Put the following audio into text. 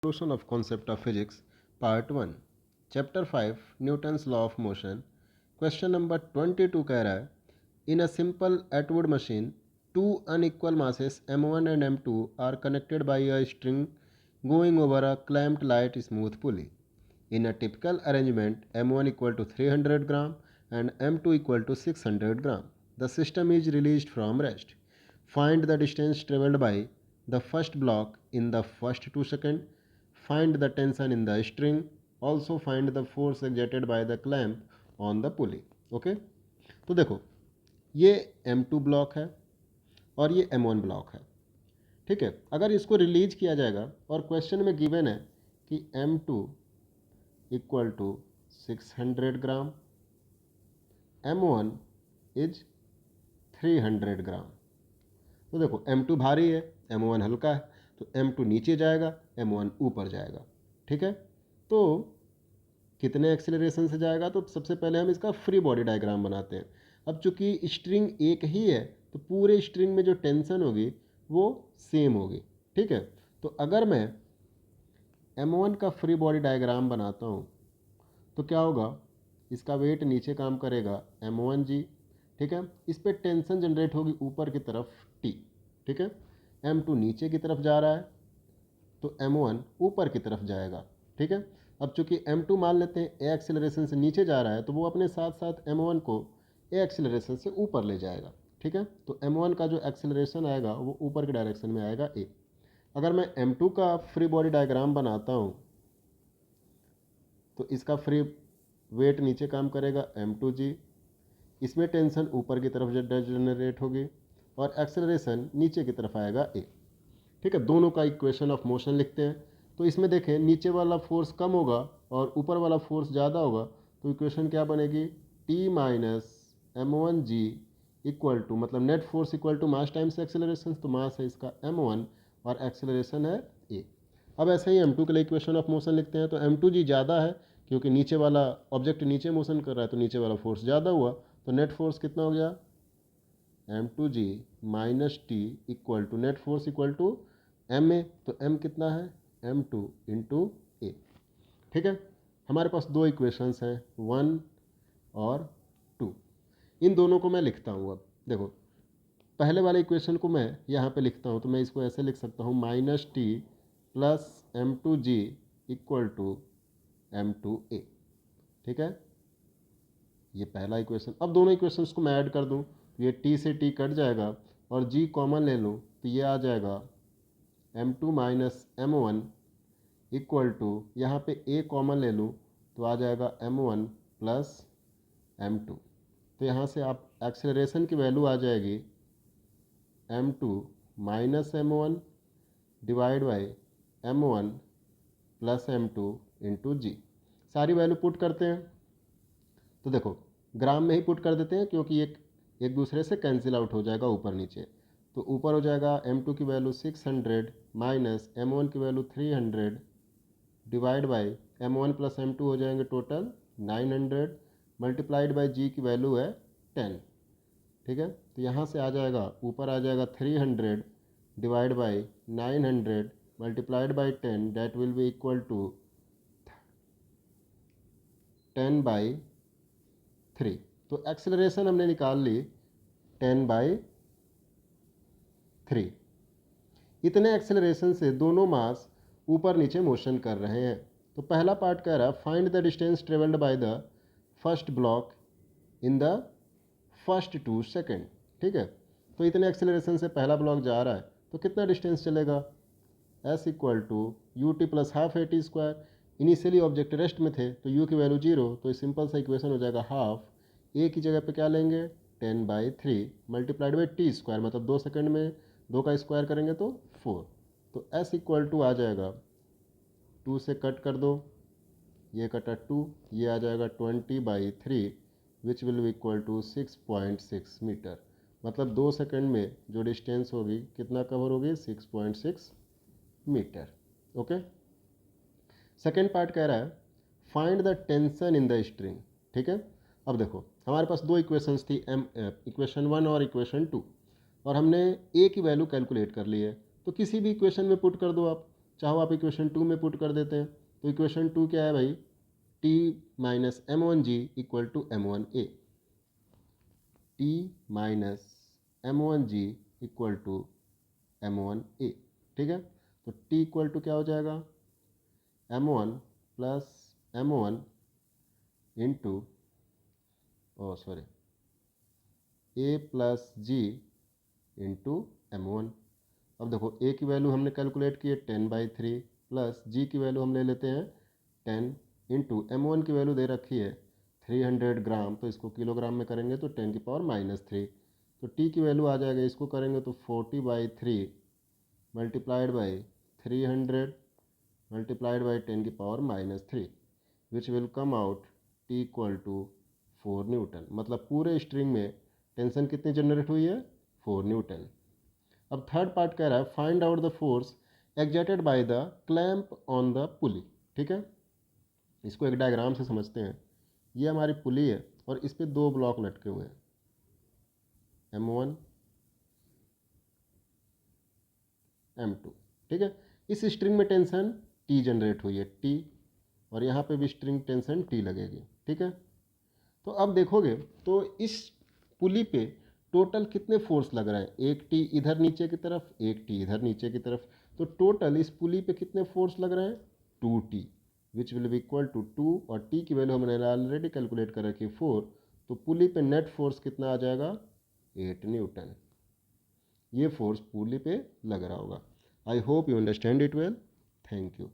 Solution of Concept of Physics, Part 1, Chapter 5, Newton's Law of Motion. Question number 22 कह रहा है, In a simple Atwood machine, two unequal masses m1 and m2 are connected by a string going over a clamped light smooth pulley. In a typical arrangement, m1 equal to 300 gram and m2 equal to 600 gram. The system is released from rest. Find the distance traveled by the first block in the first 2 seconds. Find the tension in the string. Also find the force exerted by the clamp on the pulley. Okay, तो देखो ये M2 block है और ये M1 block है। ठीक है, अगर इसको रिलीज किया जाएगा और क्वेश्चन में गिवन है कि M2 equal to 600 gram, M1 is 300 gram. तो देखो M2 भारी है, M1 हल्का है, तो M2 नीचे जाएगा, M1 ऊपर जाएगा। ठीक है, तो कितने एक्सेलरेशन से जाएगा, तो सबसे पहले हम इसका फ्री बॉडी डायग्राम बनाते हैं। अब चूंकि स्ट्रिंग एक ही है तो पूरे स्ट्रिंग में जो टेंशन होगी वो सेम होगी। ठीक है, तो अगर मैं M1 का फ्री बॉडी डायग्राम बनाता हूँ तो क्या होगा, इसका वेट नीचे काम करेगा M1G। ठीक है, इस पर टेंशन जनरेट होगी ऊपर की तरफ T। ठीक है, M2 नीचे की तरफ जा रहा है तो M1 ऊपर की तरफ जाएगा। ठीक है, अब चूंकि M2 मान लेते हैं ए एक्सेलरेशन से नीचे जा रहा है तो वो अपने साथ साथ M1 को ए एक्सेलरेशन से ऊपर ले जाएगा। ठीक है, तो M1 का जो एक्सेलरेशन आएगा वो ऊपर के डायरेक्शन में आएगा ए। अगर मैं M2 का फ्री बॉडी डायग्राम बनाता हूँ तो इसका फ्री वेट नीचे काम करेगा M2G, इसमें टेंशन ऊपर की तरफ जनरेट होगी और एक्सेलरेशन नीचे की तरफ आएगा ए। ठीक है, दोनों का इक्वेशन ऑफ मोशन लिखते हैं। तो इसमें देखें नीचे वाला फोर्स कम होगा और ऊपर वाला फोर्स ज़्यादा होगा, तो इक्वेशन क्या बनेगी, T minus M1G equal to, मतलब net force equal to mass times acceleration, तो मास है इसका M1 और एक्सेलरेशन है ए। अब ऐसे ही M2 के लिए इक्वेशन ऑफ मोशन लिखते हैं। तो M2G ज़्यादा है क्योंकि नीचे वाला ऑब्जेक्ट नीचे मोशन कर रहा है तो नीचे वाला फोर्स ज़्यादा हुआ, तो नेट फोर्स कितना हो गया, M2G minus T equal to net force equal to Ma। तो M कितना है, M2 इंटू ए। ठीक है, हमारे पास दो इक्वेशंस हैं 1 और 2। इन दोनों को मैं लिखता हूँ। अब देखो पहले वाले इक्वेशन को मैं यहाँ पे लिखता हूँ तो मैं इसको ऐसे लिख सकता हूँ, minus T plus M2G equal to M2A। ठीक है, ये पहला इक्वेशन। अब दोनों इक्वेशंस को मैं ऐड कर दूँ तो ये T से T कट जाएगा और G कॉमन ले लूँ तो ये आ जाएगा M2 minus M1 equal to, यहाँ पे A कॉमन ले लूँ तो आ जाएगा M1 प्लस M2। तो यहाँ से आप एक्सेलरेशन की वैल्यू आ जाएगी M2 minus M1 divide by M1 plus M2 into g. सारी वैल्यू पुट करते हैं तो देखो ग्राम में ही पुट कर देते हैं क्योंकि एक दूसरे से कैंसिल आउट हो जाएगा ऊपर नीचे। तो ऊपर हो जाएगा M2 की वैल्यू 600 माइनस M1 की value 300 divide by M1 plus M2 हो जाएंगे टोटल 900 मल्टीप्लाइड बाई जी की वैल्यू है 10। ठीक है, तो यहाँ से आ जाएगा, ऊपर आ जाएगा 300 divide by 900 multiplied by 10, that will be equal to 10/3। तो एक्सेलरेशन हमने निकाल ली 10/3। इतने एक्सेलरेशन से दोनों मास ऊपर नीचे मोशन कर रहे हैं। तो पहला पार्ट कह रहा है find the distance travelled by the first block in the first 2 second. ठीक है, तो इतने एक्सेलरेशन से पहला ब्लॉक जा रहा है तो कितना डिस्टेंस चलेगा, S equal to u t plus half a t square. Initially object rest में थे तो u की वैल्यू 0, तो सिंपल सा इक्वेशन हो जाएगा हाफ ए की जगह पे क्या लेंगे 10/3 मल्टीप्लाइड बाई टी स्क्वायर, मतलब 2 सेकंड में 2 का स्क्वायर करेंगे तो 4। तो S इक्वल टू आ जाएगा 2 से कट कर दो, ये कटा 2, ये आ जाएगा 20/3 which will be equal to 6.6 metre. मतलब 2 सेकंड में जो डिस्टेंस होगी कितना कवर होगी, 6.6 मीटर। ओके, सेकेंड पार्ट कह रहा है find the tension in the string. ठीक है, अब देखो हमारे पास दो इक्वेशंस थी, इक्वेशन 1 और इक्वेशन 2, और हमने ए की वैल्यू कैलकुलेट कर ली है। तो किसी भी इक्वेशन में पुट कर दो आप, चाहो आप इक्वेशन 2 में पुट कर देते हैं। तो इक्वेशन 2 क्या है भाई, t minus m one g equal to m one a, t minus m one g equal to m one a. ठीक है, तो टी इक्वल टू क्या हो जाएगा, m one plus m one into sorry a plus g into m one. अब देखो ए की value हमने कैलकुलेट की है 10/3 प्लस जी की वैल्यू हम ले लेते हैं 10 इंटू एम वन की वैल्यू दे रखी है 300 ग्राम, तो इसको किलोग्राम में करेंगे तो 10⁻³ तो टी की वैल्यू आ जाएगा, इसको करेंगे तो 40/3 multiplied by 300 multiplied by 10⁻³ which will come out T equal to 4 newton. मतलब पूरे स्ट्रिंग में टेंशन कितनी जनरेट हुई है, 4 न्यूटन। अब थर्ड पार्ट कह रहा है find out the force exerted by the clamp on the पुली। ठीक है, इसको एक डायग्राम से समझते हैं। ये हमारी पुली है और इस पे दो ब्लॉक लटके हुए हैं, M1 M2। ठीक है, इस स्ट्रिंग में टेंशन T जनरेट हुई है T, और यहाँ पे भी स्ट्रिंग टेंशन T लगेगी। ठीक है, तो अब देखोगे तो इस पुली पे टोटल कितने फोर्स लग रहे हैं, एक टी इधर नीचे की तरफ, एक टी इधर नीचे की तरफ, तो टोटल इस पुली पे कितने फोर्स लग रहे हैं, 2T which will be equal to 2, और टी की वैल्यू हमने ऑलरेडी कैलकुलेट कर रखी 4, तो पुली पे नेट फोर्स कितना आ जाएगा, 8 न्यूटन। ये फोर्स पुली पे लग रहा होगा। I hope you understand it well. Thank you.